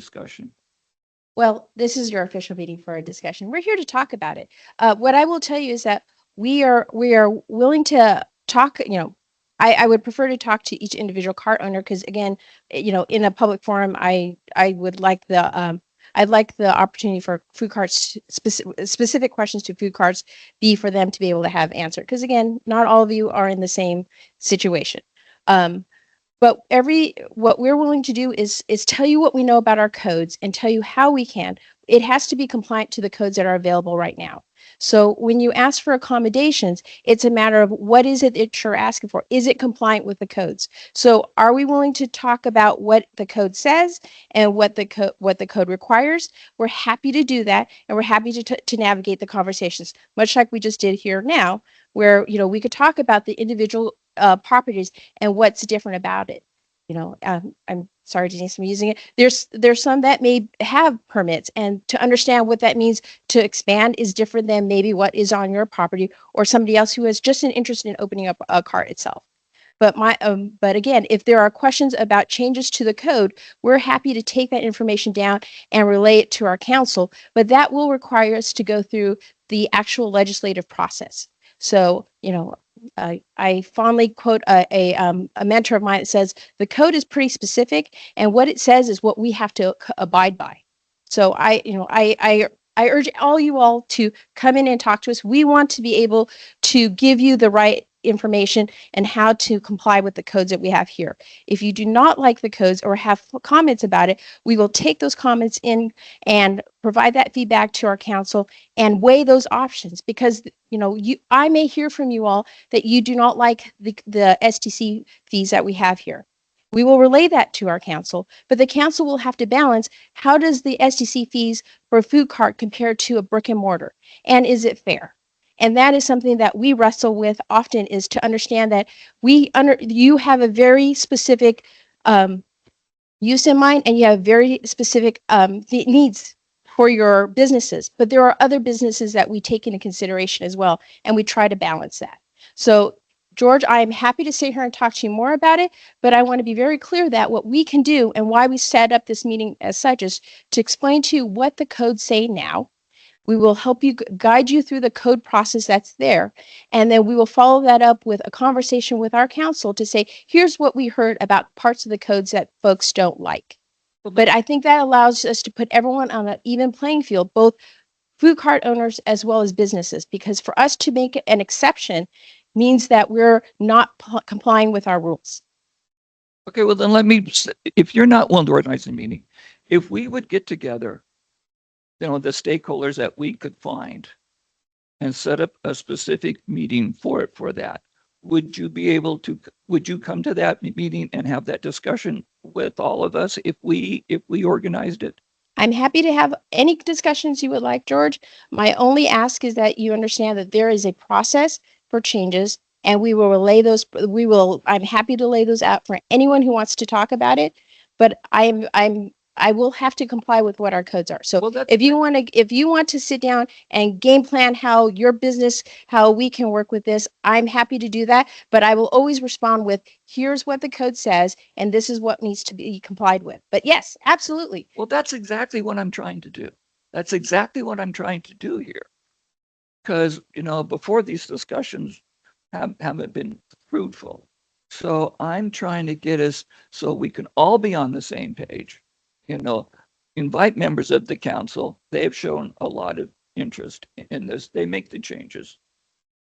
discussion? Well, this is your official meeting for a discussion. We're here to talk about it. What I will tell you is that we are willing to talk. I would prefer to talk to each individual cart owner because, again, in a public forum, I would like I'd like the opportunity for food carts, specific questions to food carts, be for them to be able to have answered. Because, again, not all of you are in the same situation. But what we're willing to do is tell you what we know about our codes and tell you how we can. It has to be compliant to the codes that are available right now. So when you ask for accommodations, it's a matter of what is it that you're asking for? Is it compliant with the codes? So are we willing to talk about what the code says and what the code requires? We're happy to do that, and we're happy to navigate the conversations, much like we just did here now, where we could talk about the individual properties and what's different about it. I'm sorry, Denise, I'm using it. There's some that may have permits, and to understand what that means to expand is different than maybe what is on your property or somebody else who has just an interest in opening up a cart itself. But again, if there are questions about changes to the code, we're happy to take that information down and relay it to our council. But that will require us to go through the actual legislative process. So, I fondly quote a mentor of mine that says the code is pretty specific, and what it says is what we have to abide by. So I urge all you all to come in and talk to us. We want to be able to give you the right information and how to comply with the codes that we have here. If you do not like the codes or have comments about it, we will take those comments in and provide that feedback to our council and weigh those options, because I may hear from you all that you do not like the STC fees that we have here. We will relay that to our council, but the council will have to balance, how does the STC fees for a food cart compare to a brick and mortar, and is it fair? And that is something that we wrestle with often, is to understand that you have a very specific use in mind, and you have very specific needs for your businesses. But there are other businesses that we take into consideration as well, and we try to balance that. So, George, I am happy to sit here and talk to you more about it, but I want to be very clear that what we can do and why we set up this meeting as such is to explain to you what the codes say now. We will help you, guide you through the code process that's there. And then we will follow that up with a conversation with our council to say, here's what we heard about parts of the codes that folks don't like. But I think that allows us to put everyone on an even playing field, both food cart owners as well as businesses, because for us to make an exception means that we're not complying with our rules. Okay, well then if you're not willing to organize a meeting, if we would get together, the stakeholders that we could find and set up a specific meeting for that, would you come to that meeting and have that discussion with all of us if we organized it? I'm happy to have any discussions you would like, George. My only ask is that you understand that there is a process for changes, and we will relay those. I'm happy to lay those out for anyone who wants to talk about it, but I will have to comply with what our codes are. So if you want to sit down and game plan how your business, how we can work with this, I'm happy to do that. But I will always respond with, here's what the code says, and this is what needs to be complied with. But yes, absolutely. Well, that's exactly what I'm trying to do. That's exactly what I'm trying to do here. Because, before, these discussions haven't been fruitful. So I'm trying to get us so we can all be on the same page. Invite members of the council. They've shown a lot of interest in this. They make the changes.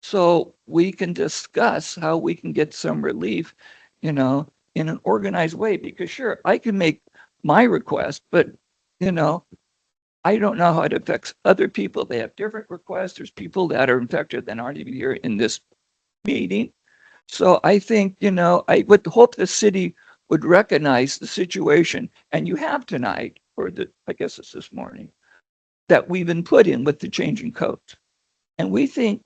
So we can discuss how we can get some relief, in an organized way. Because sure, I can make my request, but, I don't know how it affects other people. They have different requests. There's people that are infected that aren't even here in this meeting. So I think, I would hope the city would recognize the situation, and you have tonight, I guess it's this morning, that we've been put in with the changing codes. And we think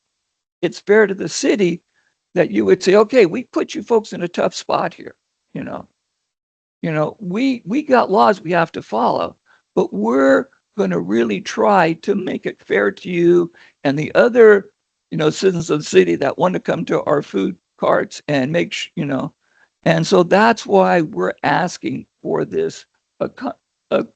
it's fair to the city that you would say, okay, we put you folks in a tough spot here. We got laws we have to follow, but we're going to really try to make it fair to you and the other, citizens of the city that want to come to our food carts and and so that's why we're asking for this a